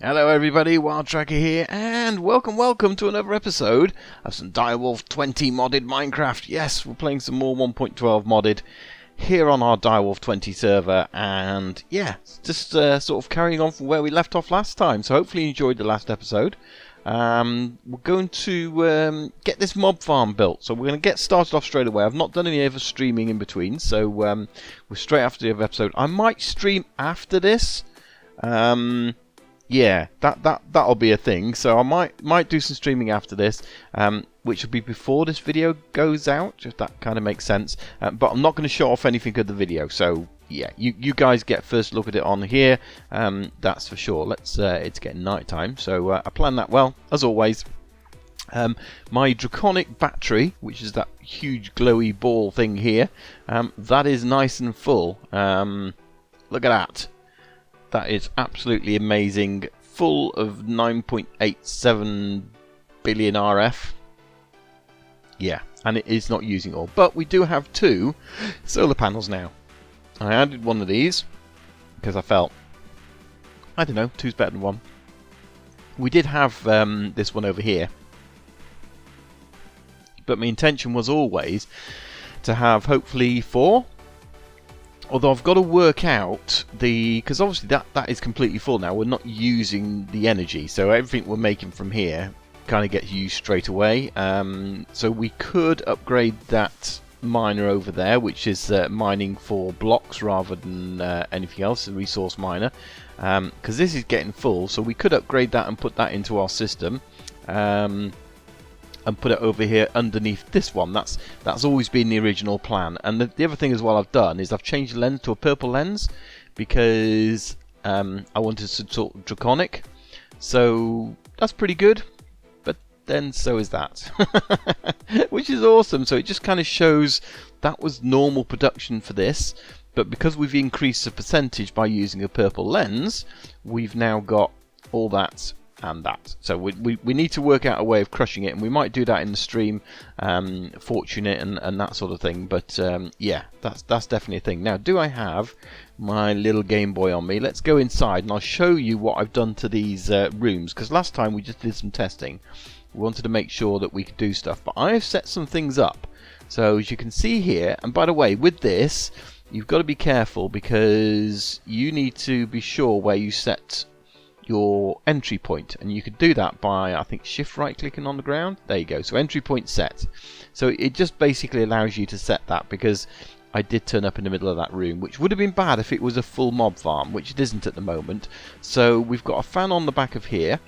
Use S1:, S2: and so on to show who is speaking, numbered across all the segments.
S1: Hello everybody, Wild Tracker here, and welcome to another episode of some Direwolf20 modded Minecraft. Yes, we're playing some more 1.12 modded here on our Direwolf20 server, and yeah, just sort of carrying on from where we left off last time. So hopefully you enjoyed the last episode. We're going to get this mob farm built, so we're going to get started off straight away. I've not done any other streaming in between, so we're straight after the other episode. I might stream after this. Yeah, that'll be a thing. So I might do some streaming after this, which will be before this video goes out, if that kind of makes sense. But I'm not going to show off anything of the video. So yeah, you guys get first look at it on here. That's for sure. It's getting night time, so I planned that well as always. My draconic battery, which is that huge glowy ball thing here, that is nice and full. Look at that. That is absolutely amazing. Full of 9.87 billion RF. Yeah, and it is not using all. But we do have 2 solar panels now. I added one of these because I felt, I don't know, 2's better than 1. We did have this one over here. But my intention was always to have hopefully 4. Although I've got to work out because obviously that is completely full now. We're not using the energy, so everything we're making from here kind of gets used straight away. So we could upgrade that miner over there, which is mining for blocks rather than anything else, a resource miner, because this is getting full. So we could upgrade that and put that into our system. And put it over here underneath this one. That's always been the original plan. And the other thing as well I've done is I've changed the lens to a purple lens because I wanted to sort of draconic. So that's pretty good. But then so is that, which is awesome. So it just kind of shows that was normal production for this. But because we've increased the percentage by using a purple lens, we've now got all that and that. So we need to work out a way of crushing it, and we might do that in the stream, fortunate and that sort of thing. But yeah, that's definitely a thing. Now, do I have my little Game Boy on me? Let's go inside and I'll show you what I've done to these rooms, because last time we just did some testing. We wanted to make sure that we could do stuff, but I've set some things up. So as you can see here, and by the way, with this you've got to be careful because you need to be sure where you set your entry point, and you could do that by, I think, shift right clicking on the ground. There you go. So entry point set. So it just basically allows you to set that, because I did turn up in the middle of that room, which would have been bad if it was a full mob farm, which it isn't at the moment. So we've got a fan on the back of here,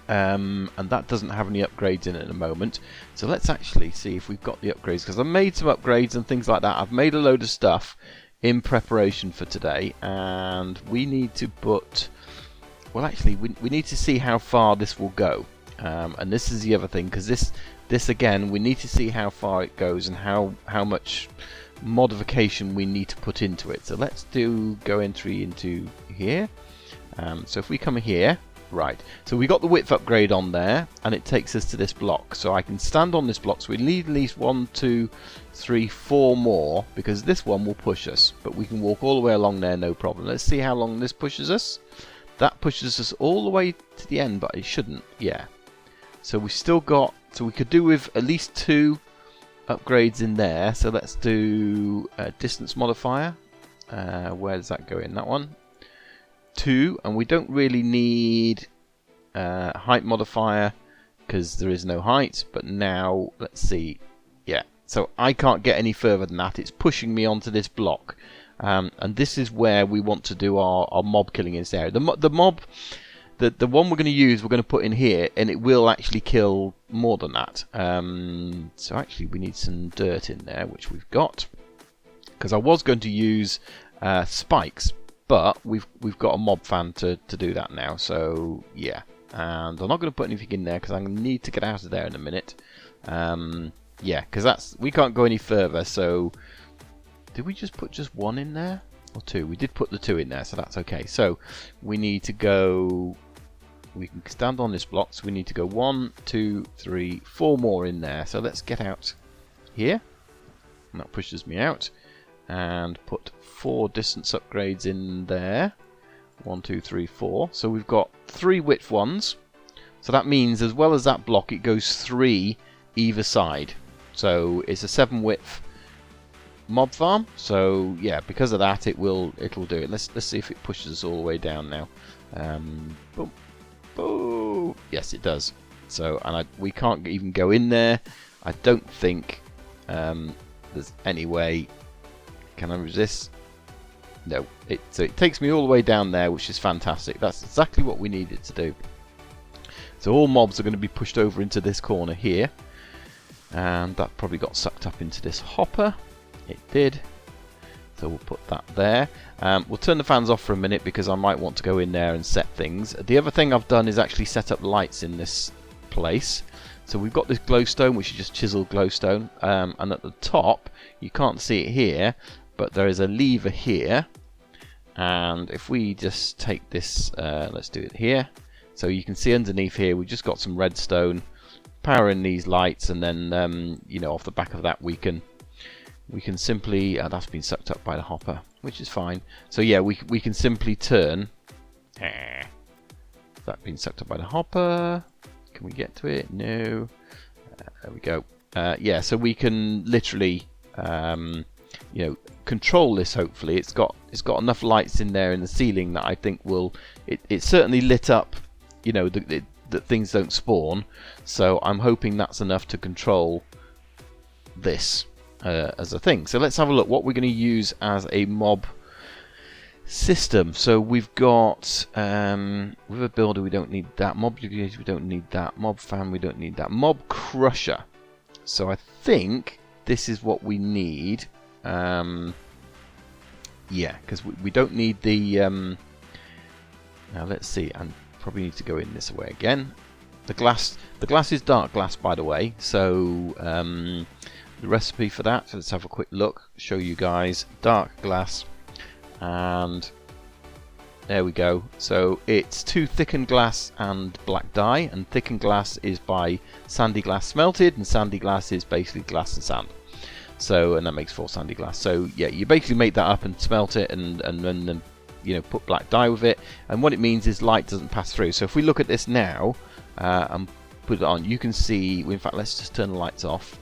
S1: and that doesn't have any upgrades in it at the moment. So let's actually see if we've got the upgrades, because I've made some upgrades and things like that. I've made a load of stuff in preparation for today, and we need to put, well, actually, we need to see how far this will go, and this is the other thing, because this again, we need to see how far it goes and how much modification we need to put into it. So let's go entry into here. So if we come here, right, so we got the width upgrade on there, and it takes us to this block. So I can stand on this block. So we need at least 1, 2, 3, 4 more, because this one will push us, but we can walk all the way along there, no problem. Let's see how long this pushes us. That pushes us all the way to the end, but it shouldn't. Yeah. So we still got, so we could do with at least 2 upgrades in there. So let's do a distance modifier. Where does that go in? That one. 2, and we don't really need height modifier because there is no height. But now let's see. Yeah. So I can't get any further than that. It's pushing me onto this block. And this is where we want to do our mob killing in this area. The mob, the one we're going to use, we're going to put in here, and it will actually kill more than that. So actually we need some dirt in there, which we've got, because I was going to use spikes, but we've got a mob fan to do that now. So yeah, and I'm not going to put anything in there because I need to get out of there in a minute. Yeah, because we can't go any further. So did we just put just 1 in there? Or 2? We did put the 2 in there, so that's okay. So we need to go, we can stand on this block, so we need to go 1, 2, 3, 4 more in there. So let's get out here. And that pushes me out. And put 4 distance upgrades in there. 1, 2, 3, 4. So we've got 3 width ones. So that means as well as that block, it goes 3 either side. So it's a 7 width mob farm. So yeah, because of that, it'll do it. Let's see if it pushes us all the way down now. Boom, boom. Yes, it does. So we can't even go in there. I don't think there's any way. Can I resist? No. So it takes me all the way down there, which is fantastic. That's exactly what we needed to do. So all mobs are going to be pushed over into this corner here. And that probably got sucked up into this hopper. It did. So we'll put that there. We'll turn the fans off for a minute because I might want to go in there and set things. The other thing I've done is actually set up lights in this place. So we've got this glowstone, which is just chiseled glowstone. And at the top, you can't see it here, but there is a lever here. And if we just take this, let's do it here. So you can see underneath here, we've just got some redstone powering these lights, and then you know, off the back of that, we can simply that's been sucked up by the hopper, which is fine. So yeah, we can simply turn. That been sucked up by the hopper. Can we get to it? No. There we go. Yeah, so we can literally you know, control this. Hopefully, it's got enough lights in there in the ceiling that I think will. It's certainly lit up. You know, that things don't spawn. So I'm hoping that's enough to control this as a thing. So let's have a look what we're going to use as a mob system. So we've got river builder, we don't need that. Mob liquidator, we don't need that. Mob fan, we don't need that. Mob crusher. So I think this is what we need. Yeah, because we don't need the now let's see, and probably need to go in this way again. The glass is dark glass, by the way. So the recipe for that, so let's have a quick look, show you guys. Dark glass, and there we go. So it's 2 thickened glass and black dye, and thickened glass is by sandy glass smelted, and sandy glass is basically glass and sand. So, and that makes 4 sandy glass. So yeah, you basically make that up and smelt it, and then you know, put black dye with it, and what it means is light doesn't pass through. So if we look at this now and put it on, you can see, in fact, let's just turn the lights off.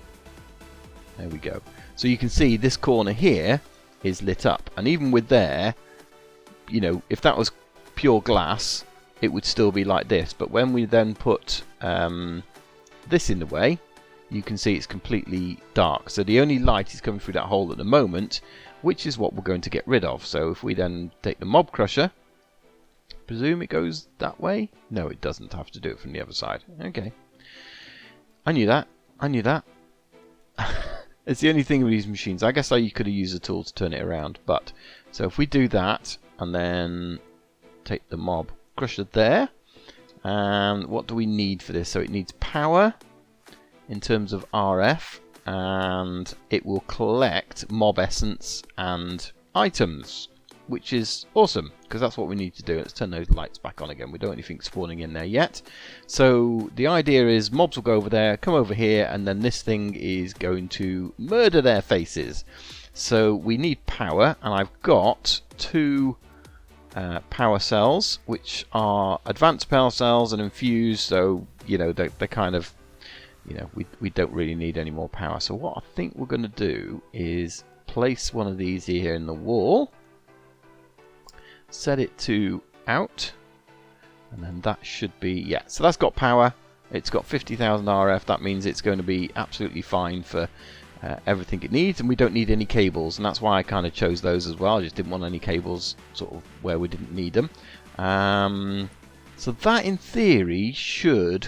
S1: There we go. So you can see this corner here is lit up, and even with there, you know, if that was pure glass, it would still be like this. But when we then put this in the way, you can see it's completely dark. So the only light is coming through that hole at the moment, which is what we're going to get rid of. So if we then take the mob crusher, presume it goes that way? No, it doesn't. Have to do it from the other side. Okay. I knew that. I knew that. It's the only thing with these machines. I guess you could have used a tool to turn it around. But so if we do that and then take the mob crusher there, and what do we need for this? So it needs power in terms of RF, and it will collect mob essence and items, which is awesome because that's what we need to do. Let's turn those lights back on again. We don't have anything spawning in there yet. So the idea is mobs will go over there, come over here, and then this thing is going to murder their faces. So we need power, and I've got 2 power cells, which are advanced power cells and infused. So you know, they're kind of, you know, we don't really need any more power. So what I think we're going to do is place one of these here in the wall, set it to out, and then that should be, yeah, so that's got power. It's got 50,000 RF. That means it's going to be absolutely fine for everything it needs, and we don't need any cables, and that's why I kind of chose those as well. I just didn't want any cables sort of where we didn't need them. So that in theory should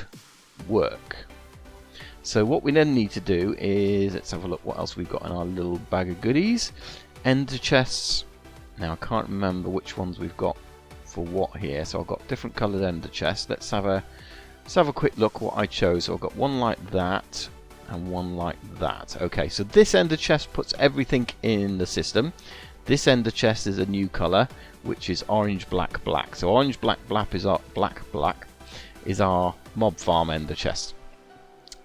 S1: work. So what we then need to do is, let's have a look what else we've got in our little bag of goodies. Ender chests. Now I can't remember which ones we've got for what here. So I've got different coloured ender chests. Let's have a quick look what I chose. So I've got one like that and one like that. Okay, so this ender chest puts everything in the system. This ender chest is a new colour, which is orange, black, black. So orange, black, black is our mob farm ender chest.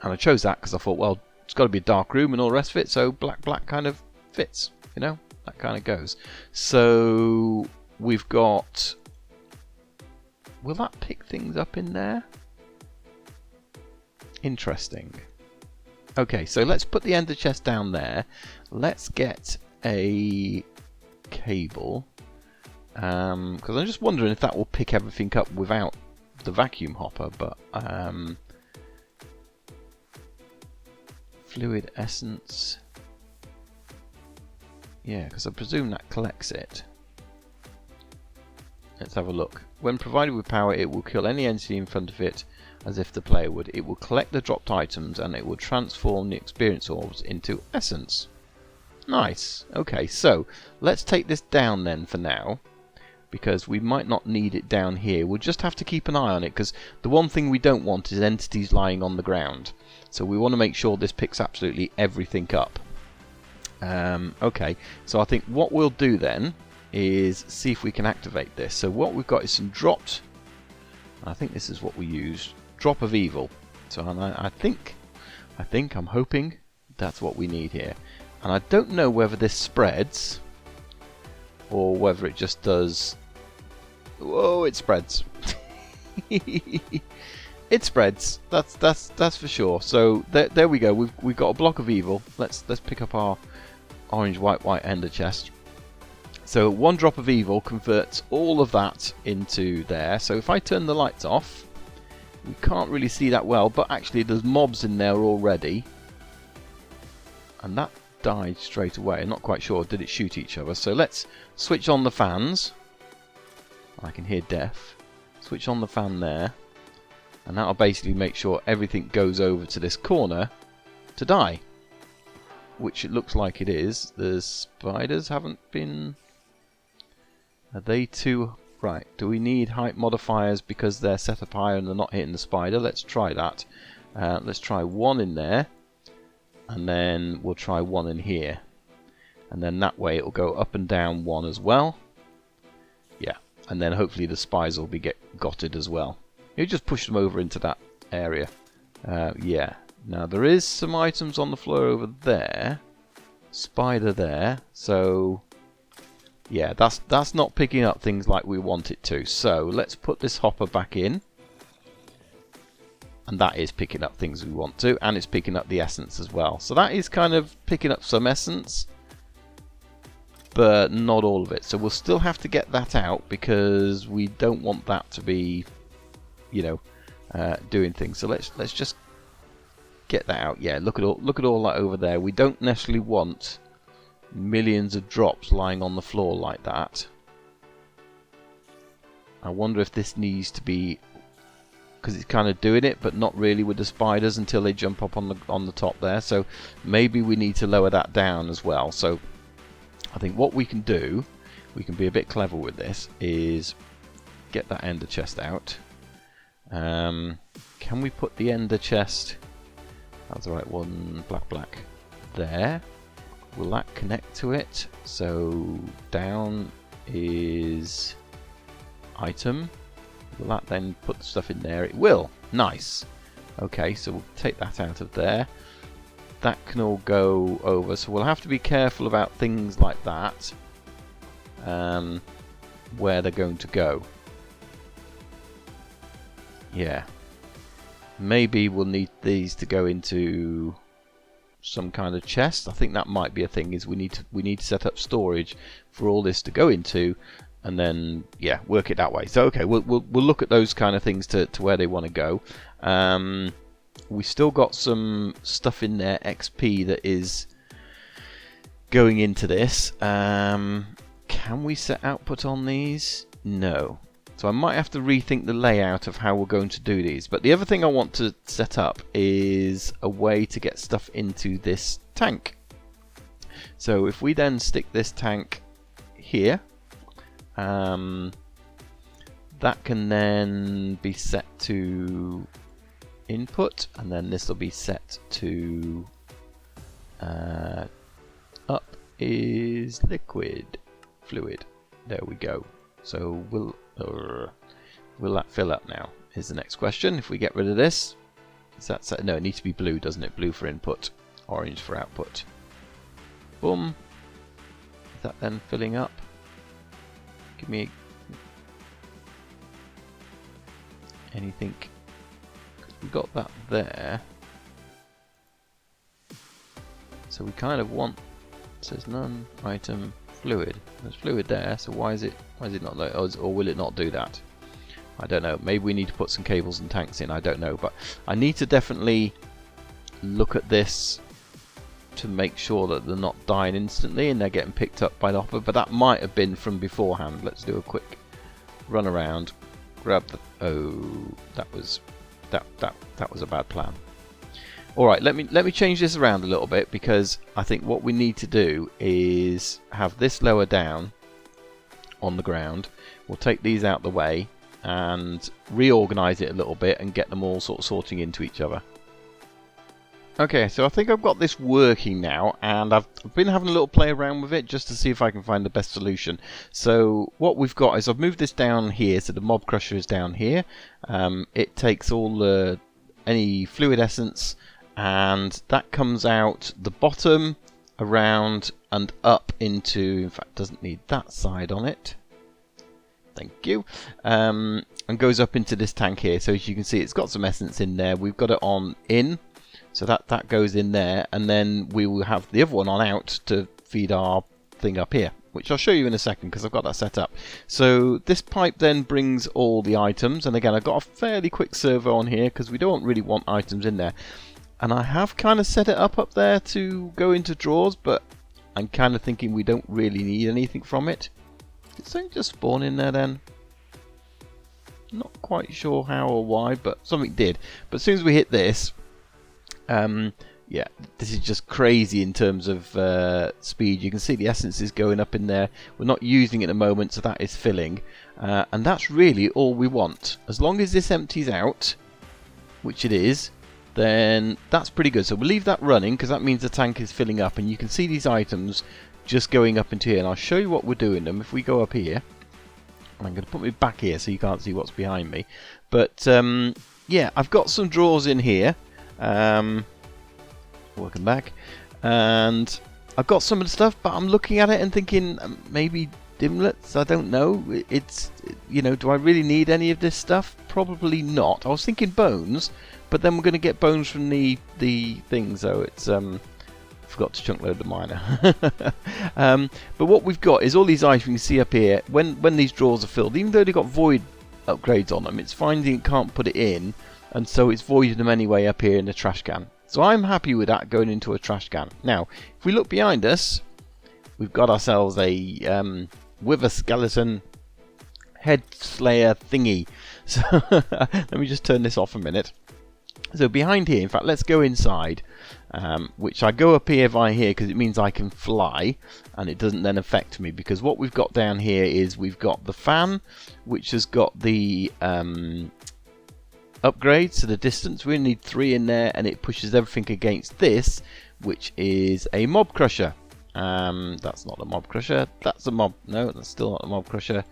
S1: And I chose that because I thought, well, it's got to be a dark room and all the rest of it, so black, black kind of fits, you know, that kind of goes. So we've got will that pick things up in there? Interesting. Okay, so let's put the ender chest down there. Let's get a cable, because I'm just wondering if that will pick everything up without the vacuum hopper, but fluid essence, yeah, because I presume that collects it. Let's have a look. When provided with power, it will kill any entity in front of it as if the player would. It will collect the dropped items and it will transform the experience orbs into essence. Nice. Okay, so let's take this down then for now, because we might not need it down here. We'll just have to keep an eye on it, because the one thing we don't want is entities lying on the ground. So we want to make sure this picks absolutely everything up. Okay, so I think what we'll do then is see if we can activate this. So what we've got is some dropped, I think this is what we use, drop of evil. So I'm hoping that's what we need here. And I don't know whether this spreads or whether it just does. Whoa, it spreads. It spreads. That's for sure. So there we go. We've got a block of evil. Let's pick up our orange white ender chest. So one drop of evil converts all of that into there. So if I turn the lights off, we can't really see that well, but actually there's mobs in there already. And that died straight away. I'm not quite sure, did it shoot each other? So let's switch on the fans. I can hear death. Switch on the fan there. And that'll basically make sure everything goes over to this corner to die. Which it looks like it is. The spiders haven't been... Are they too... Right, do we need height modifiers because they're set up higher and they're not hitting the spider? Let's try that. Let's try one in there. And then we'll try one in here. And then that way it'll go up and down one as well. Yeah, and then hopefully the spiders will be gotted as well. You just push them over into that area. Yeah, now there is some items on the floor over there. Spider there, so... Yeah, that's not picking up things like we want it to. So let's put this hopper back in. And that is picking up things we want to. And it's picking up the essence as well. So that is kind of picking up some essence. But not all of it. So we'll still have to get that out, because we don't want that to be, you know, doing things. So let's just get that out. Yeah, look at all that over there. We don't necessarily want millions of drops lying on the floor like that. I wonder if this needs to be, because it's kind of doing it but not really with the spiders until they jump up on the top there. So maybe we need to lower that down as well. So I think what we can do, we can be a bit clever with this, is get that ender chest out. Can we put the ender chest, that's the right one, black there. Will that connect to it? So down is item. Will that then put the stuff in there? It will. Nice. Okay, so we'll take that out of there. That can all go over. So we'll have to be careful about things like that. Where they're going to go. Yeah. Maybe we'll need these to go into some kind of chest. I think that might be a thing, is we need to set up storage for all this to go into, and then yeah, work it that way. So okay, we'll look at those kind of things to where they want to go. We still got some stuff in there, XP, that is going into this. Can we set output on these? No. So I might have to rethink the layout of how we're going to do these. But the other thing I want to set up is a way to get stuff into this tank. So if we then stick this tank here, that can then be set to input, and then this will be set to up is liquid fluid. There we go. So will that fill up now, is the next question. If we get rid of this, is that set? No, it needs to be blue, doesn't it? Blue for input, orange for output. Boom. Is that then filling up? Give me... anything. We got that there. So we kind of want, it says none, item, fluid. There's fluid there, so why is it not there? Or will it not do that? I don't know. Maybe we need to put some cables and tanks in, I don't know. But I need to definitely look at this to make sure that they're not dying instantly and they're getting picked up by the hopper. But that might have been from beforehand. Let's do a quick run around, grab the, oh, that was a bad plan. Alright, let me change this around a little bit, because I think what we need to do is have this lower down on the ground. We'll take these out the way and reorganize it a little bit and get them all sort of sorting into each other. Okay, so I think I've got this working now, and I've been having a little play around with it just to see if I can find the best solution. So what we've got is I've moved this down here, so the mob crusher is down here. It takes all any fluid essence, and that comes out the bottom, around and up into, in fact doesn't need that side on it, thank you, and goes up into this tank here. So as you can see, it's got some essence in there. We've got it on in, so that goes in there, and then we will have the other one on out to feed our thing up here, which I'll show you in a second because I've got that set up. So this pipe then brings all the items, and again I've got a fairly quick servo on here because we don't really want items in there. And I have kind of set it up there to go into drawers, but I'm kind of thinking we don't really need anything from it. Did something just spawn in there then? Not quite sure how or why, but something did. But as soon as we hit this, yeah, this is just crazy in terms of speed. You can see the essence is going up in there. We're not using it at the moment, so that is filling. And that's really all we want. As long as this empties out, which it is, then that's pretty good. So we'll leave that running because that means the tank is filling up, and you can see these items just going up into here. And I'll show you what we're doing them. If we go up here, and I'm going to put me back here so you can't see what's behind me. But yeah, I've got some drawers in here. Welcome back. And I've got some of the stuff, but I'm looking at it and thinking maybe dimlets, I don't know. It's, you know, do I really need any of this stuff? Probably not. I was thinking bones, but then we're going to get bones from the thing, so it's forgot to chunk load the miner. But what we've got is all these items you can see up here. When these drawers are filled, even though they've got void upgrades on them, it's finding it can't put it in, and so it's voided them anyway up here in the trash can. So I'm happy with that going into a trash can. Now, if we look behind us, we've got ourselves a wither skeleton head slayer thingy. So let me just turn this off a minute. So behind here, in fact, let's go inside, which I go up here via here because it means I can fly, and it doesn't then affect me, because what we've got down here is we've got the fan, which has got the upgrades to the distance. We need 3 in there, and it pushes everything against this, which is a mob crusher. That's not a mob crusher. That's a mob. No, that's still not a mob crusher.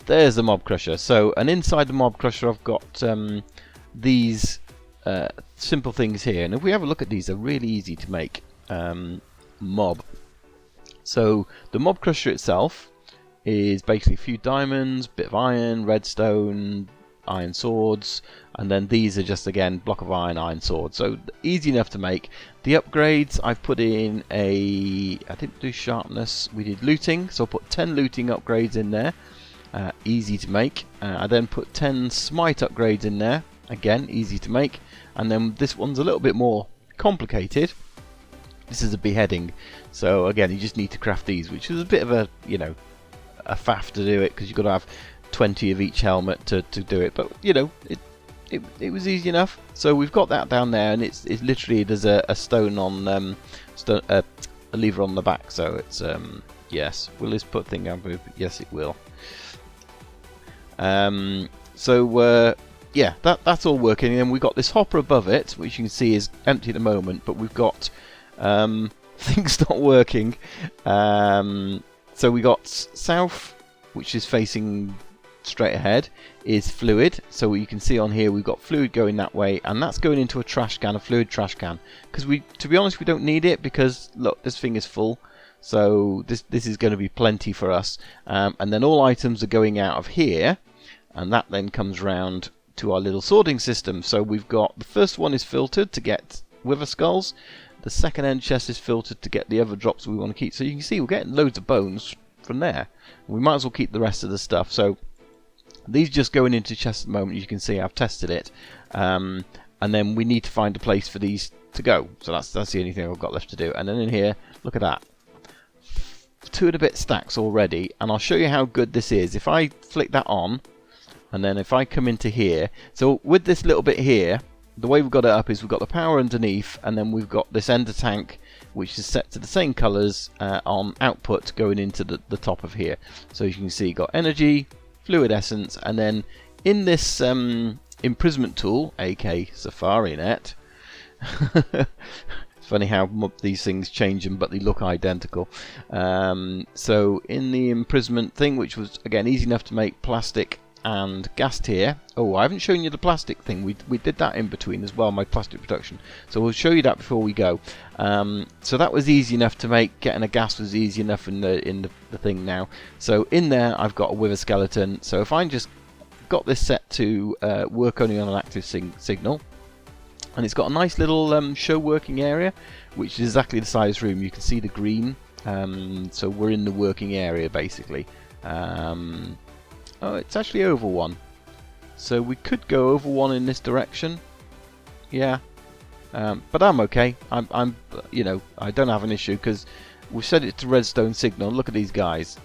S1: There's the mob crusher. So, and inside the mob crusher, I've got these simple things here. And if we have a look at these, they're really easy to make. Mob. So the mob crusher itself is basically a few diamonds, bit of iron, redstone, iron swords, and then these are just, again, block of iron sword. So easy enough to make. The upgrades, I've put in I didn't do sharpness, we did looting, so I put 10 looting upgrades in there. Easy to make. I then put 10 smite upgrades in there, again easy to make. And then this one's a little bit more complicated. This is a beheading, so again you just need to craft these, which is a bit of a, you know, a faff to do it, because you've got to have 20 of each helmet to do it, but you know, it was easy enough. So we've got that down there, and it's literally, there's a stone on a lever on the back, so it's yes. Will this put thing down? Yes, it will. So yeah, that's all working. And then we've got this hopper above it, which you can see is empty at the moment, but we've got things not working. So we got south, which is facing straight ahead, is fluid. So what you can see on here, we've got fluid going that way, and that's going into a trash can, a fluid trash can. Because to be honest, we don't need it, because look, this thing is full. So this is going to be plenty for us. And then all items are going out of here, and that then comes round to our little sorting system. So we've got the first one is filtered to get wither skulls. The second end chest is filtered to get the other drops we want to keep. So you can see we're getting loads of bones from there. We might as well keep the rest of the stuff. So these just going into chests at the moment. You can see I've tested it, and then we need to find a place for these to go. So that's the only thing I've got left to do. And then in here, look at that, 2 and a bit stacks already. And I'll show you how good this is. If I flick that on, and then if I come into here, so with this little bit here, the way we've got it up is we've got the power underneath, and then we've got this ender tank which is set to the same colours on output going into the top of here. So you can see you've got energy, fluid essence, and then in this imprisonment tool, aka Safari Net. It's funny how these things change them, but they look identical. So in the imprisonment thing, which was again easy enough to make, plastic and gas tier. Oh, I haven't shown you the plastic thing. We did that in between as well, my plastic production. So we'll show you that before we go. So that was easy enough to make. Getting a gas was easy enough in the thing now. So in there I've got a wither skeleton. So if I just got this set to work only on an active signal, and it's got a nice little show working area, which is exactly the size room. You can see the green. So we're in the working area basically. Oh, it's actually over 1. So we could go over 1 in this direction. Yeah. But I'm okay. I'm you know, I don't have an issue because we set it to redstone signal. Look at these guys.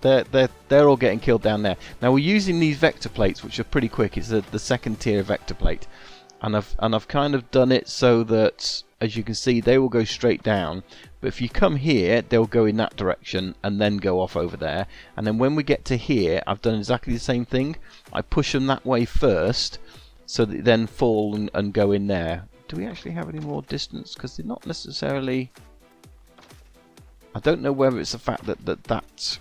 S1: They're all getting killed down there. Now we're using these vector plates, which are pretty quick. It's the second tier vector plate, and I've kind of done it so that, as you can see, they will go straight down. But if you come here, they'll go in that direction and then go off over there. And then when we get to here, I've done exactly the same thing. I push them that way first, so that they then fall and go in there. Do we actually have any more distance? Because they're not necessarily... I don't know whether it's the fact that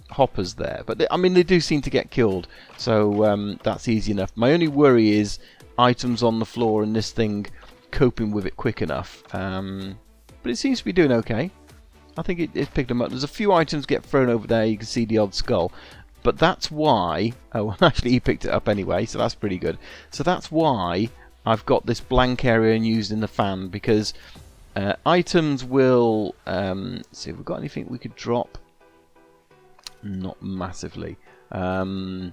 S1: hopper's there. But I mean, they do seem to get killed. So that's easy enough. My only worry is items on the floor and this thing coping with it quick enough. But it seems to be doing okay. I think it's picked them up. There's a few items get thrown over there. You can see the odd skull. But that's why... Oh, actually he picked it up anyway, so that's pretty good. So that's why I've got this blank area and used in the fan, because items will... see if we've got anything we could drop. Not massively. I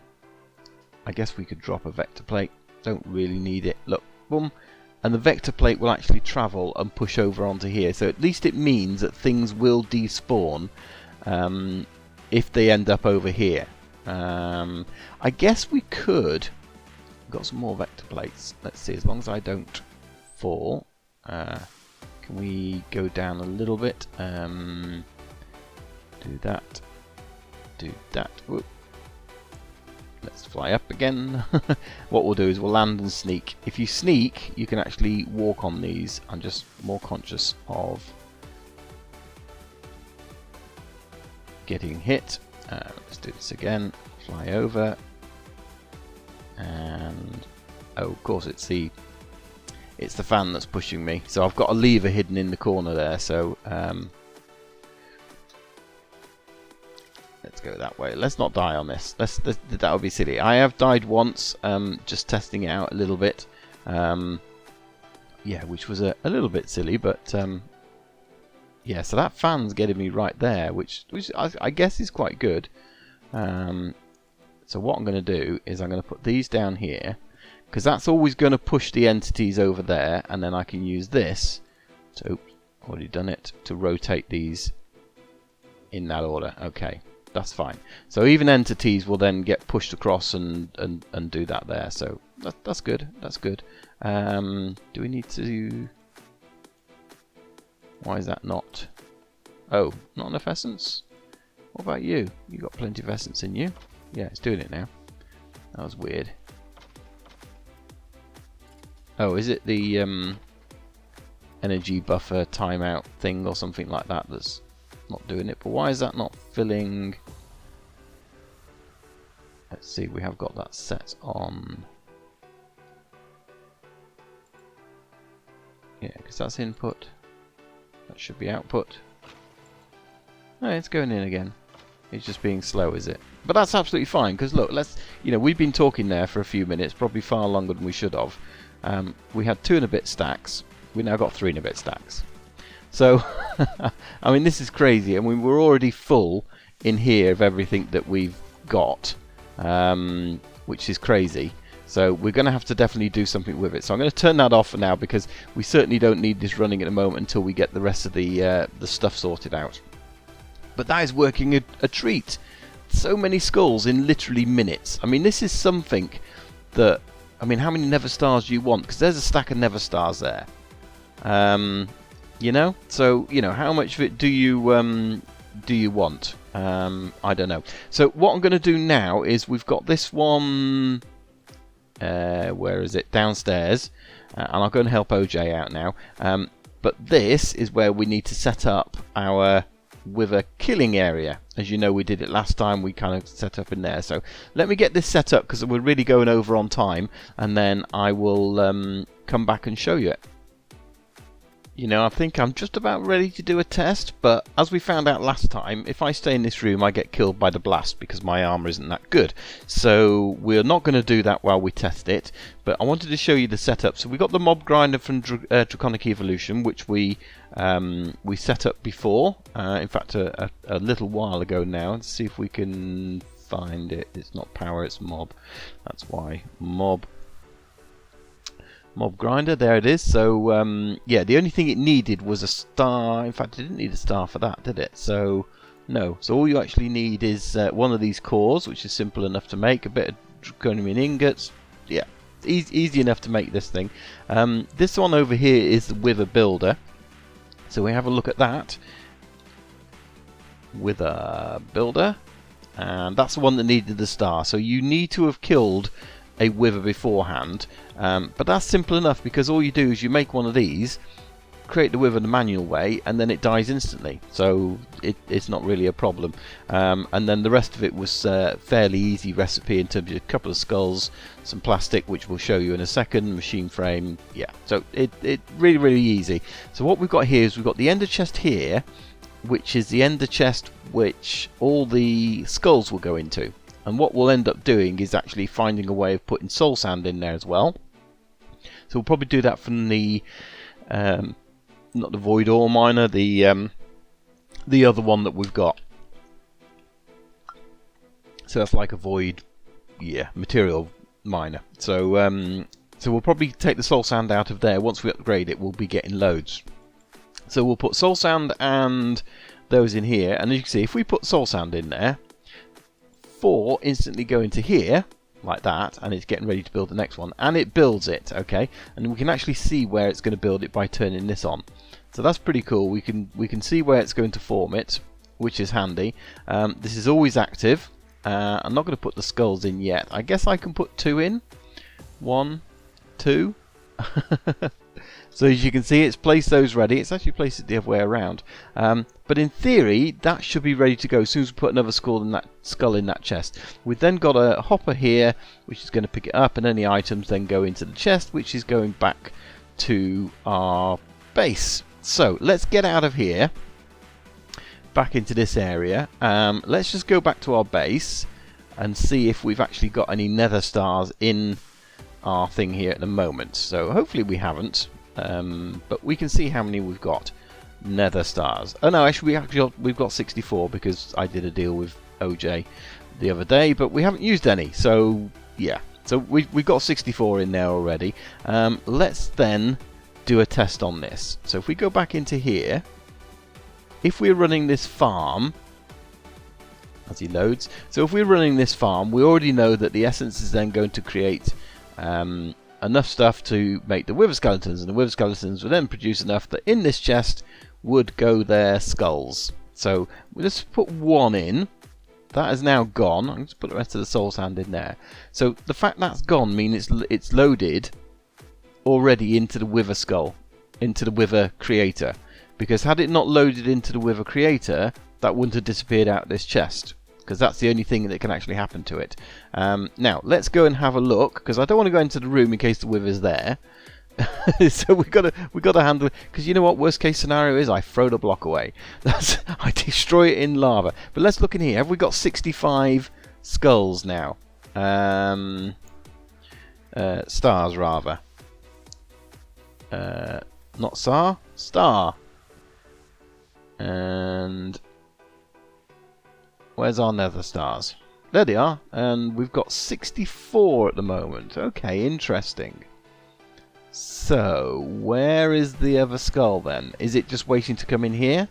S1: guess we could drop a vector plate. Don't really need it. Look, boom. And the vector plate will actually travel and push over onto here. So at least it means that things will despawn if they end up over here. I guess we could... Got some more vector plates. Let's see, as long as I don't fall. Can we go down a little bit? Do that. Do that. Whoop. Let's fly up again. What we'll do is we'll land and sneak. If you sneak, you can actually walk on these. I'm just more conscious of getting hit. Let's do this again. Fly over. And oh, of course it's the fan that's pushing me. So I've got a lever hidden in the corner there. So let's go that way. Let's not die on this. That would be silly. I have died once, just testing it out a little bit. Yeah, which was a little bit silly, but yeah. So that fan's getting me right there, which I guess is quite good. So what I'm going to do is I'm going to put these down here, because that's always going to push the entities over there, and then I can use this. So, oops, already done it, to rotate these in that order. Okay. That's fine. So even entities will then get pushed across and do that there. So that's good. That's good. Do we need to... Why is that not... Oh, not enough essence? What about you? You got plenty of essence in you. Yeah, it's doing it now. That was weird. Oh, is it the energy buffer timeout thing or something like that that's not doing it? But why is that not filling? Let's see, we have got that set on. Yeah, because that's input. That should be output. No, it's going in again. It's just being slow, is it? But that's absolutely fine, because look, we've been talking there for a few minutes, probably far longer than we should have. We had 2 and a bit stacks. We now got 3 and a bit stacks. So, I mean, this is crazy. I mean, we're already full in here of everything that we've got, which is crazy. So we're going to have to definitely do something with it. So I'm going to turn that off for now, because we certainly don't need this running at the moment until we get the rest of the stuff sorted out. But that is working a treat. So many skulls in literally minutes. I mean, this is something that... I mean, how many Never Stars do you want? Because there's a stack of Never Stars there. You know? So, how much of it do you want? I don't know. So what I'm going to do now is we've got this one... where is it? Downstairs. And I'll go and help OJ out now. But this is where we need to set up our Wither killing area. As you know, we did it last time. We kind of set up in there. So let me get this set up, because we're really going over on time. And then I will come back and show you it. I think I'm just about ready to do a test, but as we found out last time, if I stay in this room I get killed by the blast because my armor isn't that good. So we're not going to do that while we test it, but I wanted to show you the setup. So we got the mob grinder from Draconic Evolution, which we set up before, in fact a little while ago now. Let's see if we can find it. It's not power, it's mob. That's why. Mob grinder, there it is. So yeah, the only thing it needed was a star. In fact, it didn't need a star for that, did it? So no. So all you actually need is one of these cores, which is simple enough to make. A bit of draconium ingots. Yeah, easy enough to make this thing. This one over here is the Wither builder. So we have a look at that. Wither builder, and that's the one that needed the star. So you need to have killed a Wither beforehand, but that's simple enough, because all you do is you make one of these, create the Wither the manual way, and then it dies instantly. So it's not really a problem. And then the rest of it was fairly easy recipe in terms of a couple of skulls, some plastic, which we'll show you in a second, machine frame. Yeah, so it really easy. So what we've got here is we've got the ender chest here, which is the ender chest which all the skulls will go into. And what we'll end up doing is actually finding a way of putting soul sand in there as well. So we'll probably do that from the not the void ore miner, the other one that we've got. So that's like a void, yeah, material miner. So so we'll probably take the soul sand out of there. Once we upgrade it, we'll be getting loads. So we'll put soul sand and those in here. And as you can see, if we put soul sand in there, 4 instantly go into here like that, and it's getting ready to build the next one, and it builds it. Okay, and we can actually see where it's going to build it by turning this on. So that's pretty cool. We can see where it's going to form it, which is handy. This is always active. I'm not going to put the skulls in yet. I guess I can put 2 in. 1, 2. So as you can see, it's placed those ready. It's actually placed it the other way around. But in theory, that should be ready to go as soon as we put another skull in that chest. We've then got a hopper here, which is going to pick it up, and any items then go into the chest, which is going back to our base. So let's get out of here, back into this area. Let's just go back to our base and see if we've actually got any nether stars in our thing here at the moment. So hopefully we haven't. But we can see how many we've got nether stars. Oh no, actually we've got 64, because I did a deal with OJ the other day, but we haven't used any. So yeah, so we've got 64 in there already. Let's then do a test on this. So if we go back into here, if we're running this farm, as he loads, so if we're running this farm, we already know that the essence is then going to create enough stuff to make the Wither skeletons, and the Wither skeletons will then produce enough that in this chest would go their skulls. So we'll just put 1 in. That is now gone. I'm just put the rest of the soul sand in there. So the fact that's gone means it's loaded already into the Wither skull, into the Wither creator. Because had it not loaded into the Wither creator, that wouldn't have disappeared out of this chest, because that's the only thing that can actually happen to it. Now let's go and have a look, because I don't want to go into the room in case the Wither's there. So we got to handle it, because you know what worst case scenario is? I throw the block away. I destroy it in lava. But let's look in here. Have we got 65 skulls now? Stars rather. Not star. And where's our nether stars? There they are, and we've got 64 at the moment. Okay, interesting. So, where is the other skull then? Is it just waiting to come in here?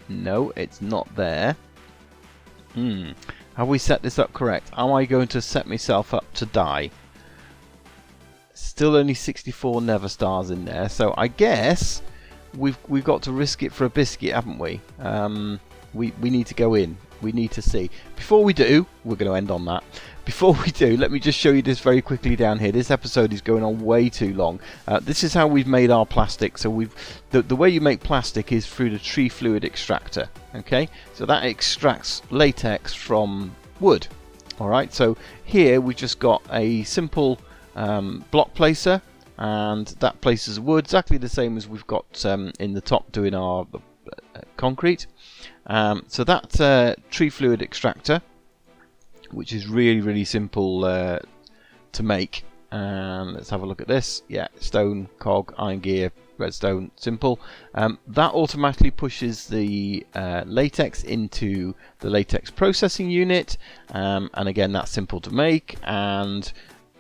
S1: No, it's not there. Have we set this up correct? Am I going to set myself up to die? Still only 64 nether stars in there, so I guess we've got to risk it for a biscuit, haven't we? We need to go in. We need to see. Before we do, we're going to end on that. Before we do, let me just show you this very quickly down here. This episode is going on way too long. This is how we've made our plastic. So the way you make plastic is through the tree fluid extractor. Okay, so that extracts latex from wood. All right, so here we've just got a simple block placer, and that places wood exactly the same as we've got in the top doing our concrete. So that tree fluid extractor, which is really simple to make. Let's have a look at this. Yeah, stone, cog, iron gear, redstone, simple. That automatically pushes the latex into the latex processing unit, and again that's simple to make. And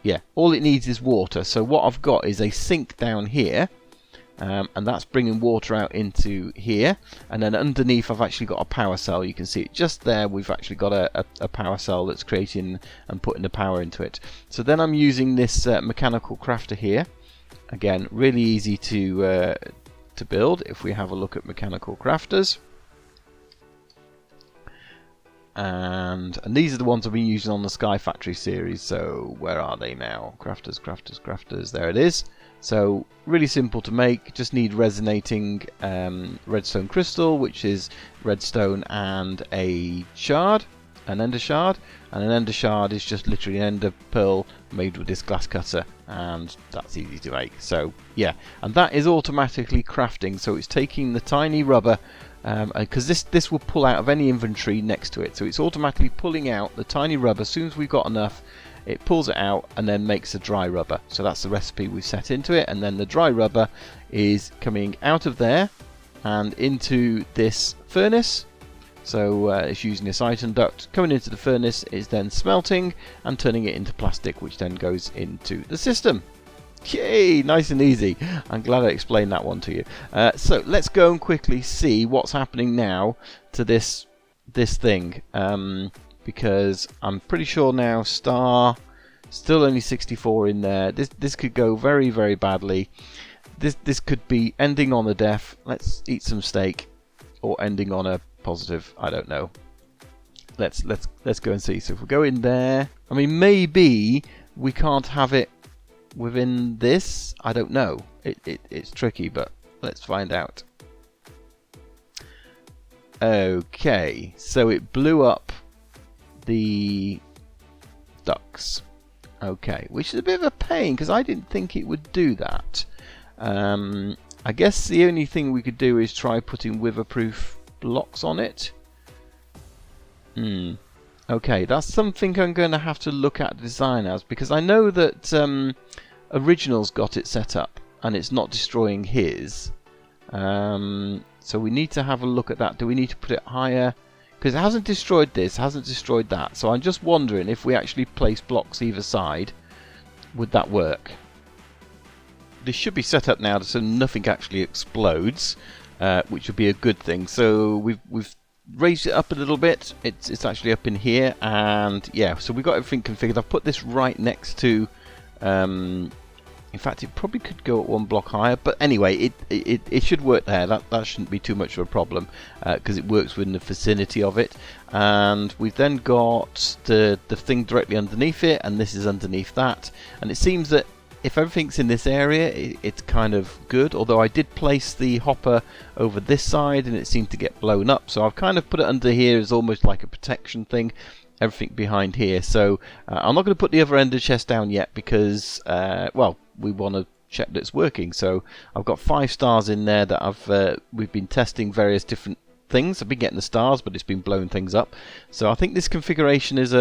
S1: yeah, all it needs is water. So what I've got is a sink down here. And that's bringing water out into here, and then underneath I've actually got a power cell. You can see it just there. We've actually got a power cell that's creating and putting the power into it. So then I'm using this mechanical crafter here. Again, really easy to build if we have a look at mechanical crafters. And these are the ones I've been using on the Sky Factory series. So where are they now? Crafters. There it is. So really simple to make. Just need resonating redstone crystal, which is redstone and a shard, an ender shard, and an ender shard is just literally an ender pearl made with this glass cutter, and that's easy to make. So yeah, and that is automatically crafting. So it's taking the tiny rubber, because this will pull out of any inventory next to it. So it's automatically pulling out the tiny rubber. As soon as we've got enough, it pulls it out and then makes a dry rubber. So that's the recipe we've set into it, and then the dry rubber is coming out of there and into this furnace. So it's using this iron duct coming into the furnace, is then smelting and turning it into plastic, which then goes into the system. Yay, nice and easy. I'm glad I explained that one to you. So let's go and quickly see what's happening now to this thing. Because I'm pretty sure now star still only 64 in there. This could go very badly. This could be ending on a death. Let's eat some steak, or ending on a positive. I don't know. Let's go and see. So if we go in there, I mean, maybe we can't have it within this. I don't know. It's tricky, but let's find out. Okay, so it blew up the ducks. Okay, which is a bit of a pain because I didn't think it would do that. I guess the only thing we could do is try putting weatherproof blocks on it. Okay, that's something I'm going to have to look at design as, because I know that Original's got it set up and it's not destroying his. So we need to have a look at that. Do we need to put it higher? Because it hasn't destroyed this, hasn't destroyed that. So I'm just wondering if we actually place blocks either side, would that work? This should be set up now so nothing actually explodes, which would be a good thing. So we've raised it up a little bit. It's actually up in here, and yeah, so we've got everything configured. I've put this right next to. In fact, it probably could go at one block higher, but anyway, it should work there. That shouldn't be too much of a problem, because it works within the vicinity of it. And we've then got the thing directly underneath it, and this is underneath that. And it seems that if everything's in this area, it's kind of good. Although I did place the hopper over this side and it seemed to get blown up, so I've kind of put it under here as almost like a protection thing. Everything behind here. So I'm not going to put the other ender chest down yet because, well, we want to check that it's working. So I've got 5 stars in there that we've been testing various different things. I've been getting the stars, but it's been blowing things up. So I think this configuration is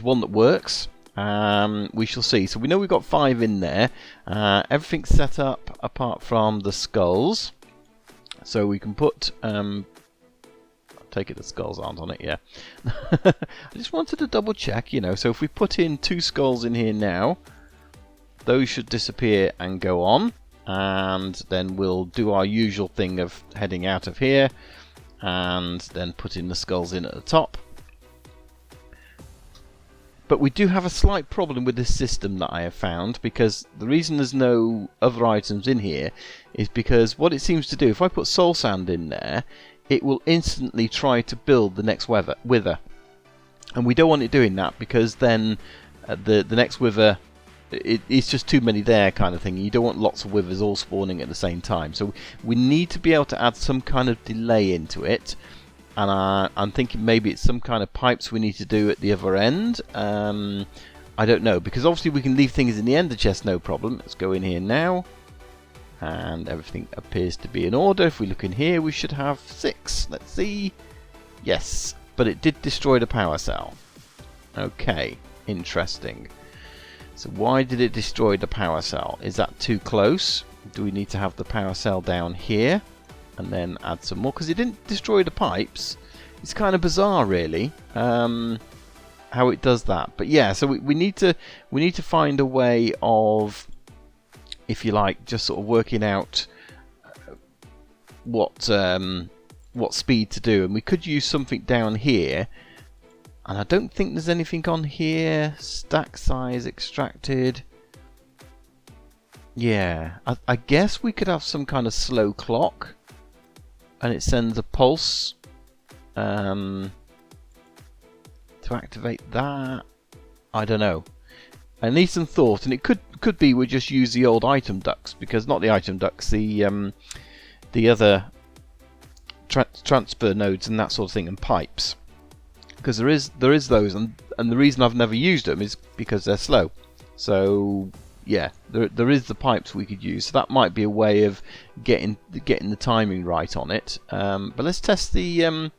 S1: one that works. We shall see. So we know we've got 5 in there. Everything's set up apart from the skulls. So we can put... take it the skulls aren't on it, yeah. I just wanted to double check, you know. So if we put in 2 skulls in here now, those should disappear and go on. And then we'll do our usual thing of heading out of here and then putting the skulls in at the top. But we do have a slight problem with this system that I have found, because the reason there's no other items in here is because what it seems to do, if I put soul sand in there, it will instantly try to build the next wither. And we don't want it doing that, because then the next wither, it's just too many there kind of thing. You don't want lots of withers all spawning at the same time. So we need to be able to add some kind of delay into it. And I'm thinking maybe it's some kind of pipes we need to do at the other end. I don't know, because obviously we can leave things in the ender chest, no problem. Let's go in here now. And everything appears to be in order. If we look in here, we should have 6. Let's see. Yes, but it did destroy the power cell. Okay, interesting. So why did it destroy the power cell? Is that too close? Do we need to have the power cell down here? And then add some more, because it didn't destroy the pipes. It's kind of bizarre, really, how it does that. But yeah, so we need to find a way of, if you like, just sort of working out what speed to do. And we could use something down here. And I don't think there's anything on here. Stack size extracted. Yeah, I guess we could have some kind of slow clock. And it sends a pulse to activate that. I don't know. I need some thought, and it could be we just use the old item ducts, because not the item ducts, the other transfer nodes and that sort of thing, and pipes, because there is those, and the reason I've never used them is because they're slow. So yeah, there is the pipes we could use, so that might be a way of getting the timing right on it. But let's test with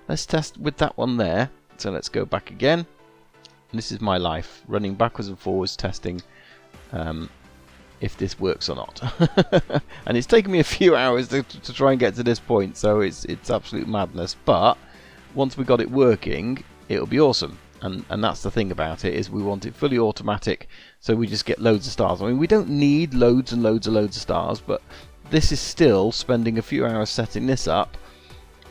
S1: that one there. So let's go back again. And this is my life, running backwards and forwards, testing if this works or not. And it's taken me a few hours to try and get to this point, so it's absolute madness. But once we got it working, it'll be awesome. And that's the thing about it, is we want it fully automatic, so we just get loads of stars. I mean, we don't need loads and loads of stars, but this is still spending a few hours setting this up.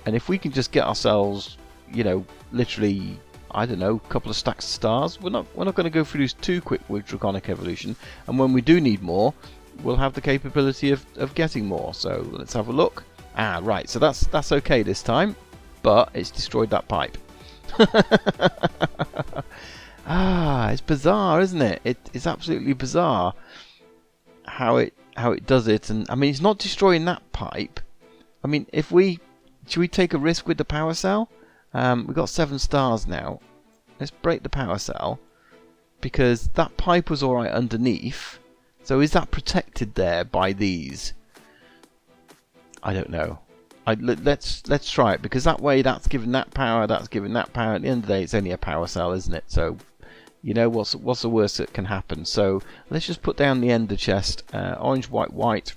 S1: And if we can just get ourselves, you know, literally, I don't know, a couple of stacks of stars, we're not going to go through this too quick with Draconic Evolution. And when we do need more, we'll have the capability of getting more. So let's have a look. Ah, right. So that's okay this time, but it's destroyed that pipe. It's bizarre, isn't it? It's absolutely bizarre how it does it. And I mean, it's not destroying that pipe. I mean, should we take a risk with the power cell? We've got 7 stars now. Let's break the power cell, because that pipe was alright underneath. So is that protected there by these? I don't know. Let's try it, because that way that's giving that power, that's giving that power. At the end of the day, it's only a power cell, isn't it? So, you know, what's the worst that can happen? So let's just put down the ender chest, orange, white, white.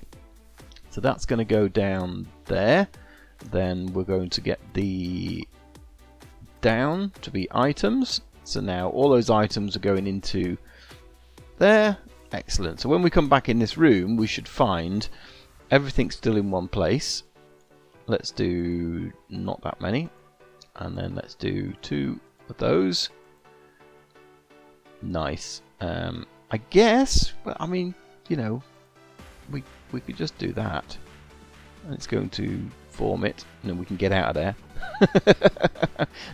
S1: So that's going to go down there. Then we're going to get the down to be items. So now all those items are going into there. Excellent. So when we come back in this room, we should find everything still in one place. Let's do not that many, and then let's do 2 of those. Nice. I guess, but I mean, you know, we could just do that. and it's going to form it, and then we can get out of there.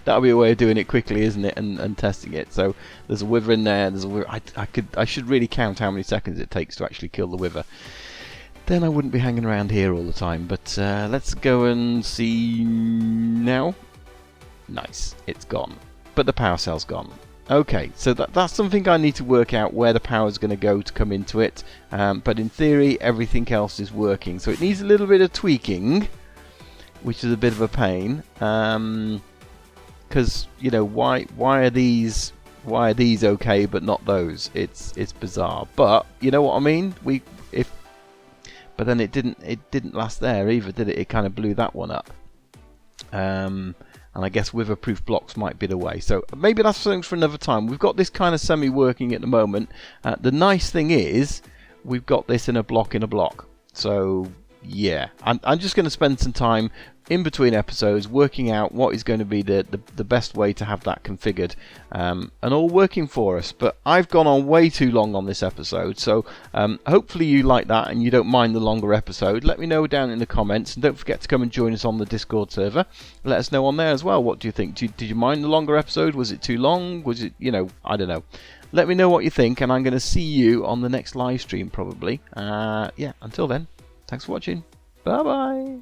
S1: That'll be a way of doing it quickly, isn't it? And testing it. So there's a wither in there. There's a wither. I should really count how many seconds it takes to actually kill the wither. Then I wouldn't be hanging around here all the time. But let's go and see now. Nice, it's gone. But the power cell's gone. Okay, so that's something I need to work out where the power is going to go to come into it. But in theory, everything else is working. So it needs a little bit of tweaking, which is a bit of a pain. Because you know, why are these okay but not those? It's bizarre. But you know what I mean? But then it didn't last there either, did it? It kind of blew that one up. And I guess wither-proof blocks might be the way. So maybe that's something for another time. We've got this kind of semi-working at the moment. The nice thing is we've got this in a block. So yeah, I'm just going to spend some time in between episodes working out what is going to be the best way to have that configured, and all working for us. But I've gone on way too long on this episode, so hopefully you like that and you don't mind the longer episode. Let me know down in the comments, and don't forget to come and join us on the Discord server. Let us know on there as well. What do you think? Did you mind the longer episode? Was it too long? Was it, you know, I don't know. Let me know what you think, and I'm going to see you on the next live stream probably. Yeah, until then, thanks for watching. Bye bye.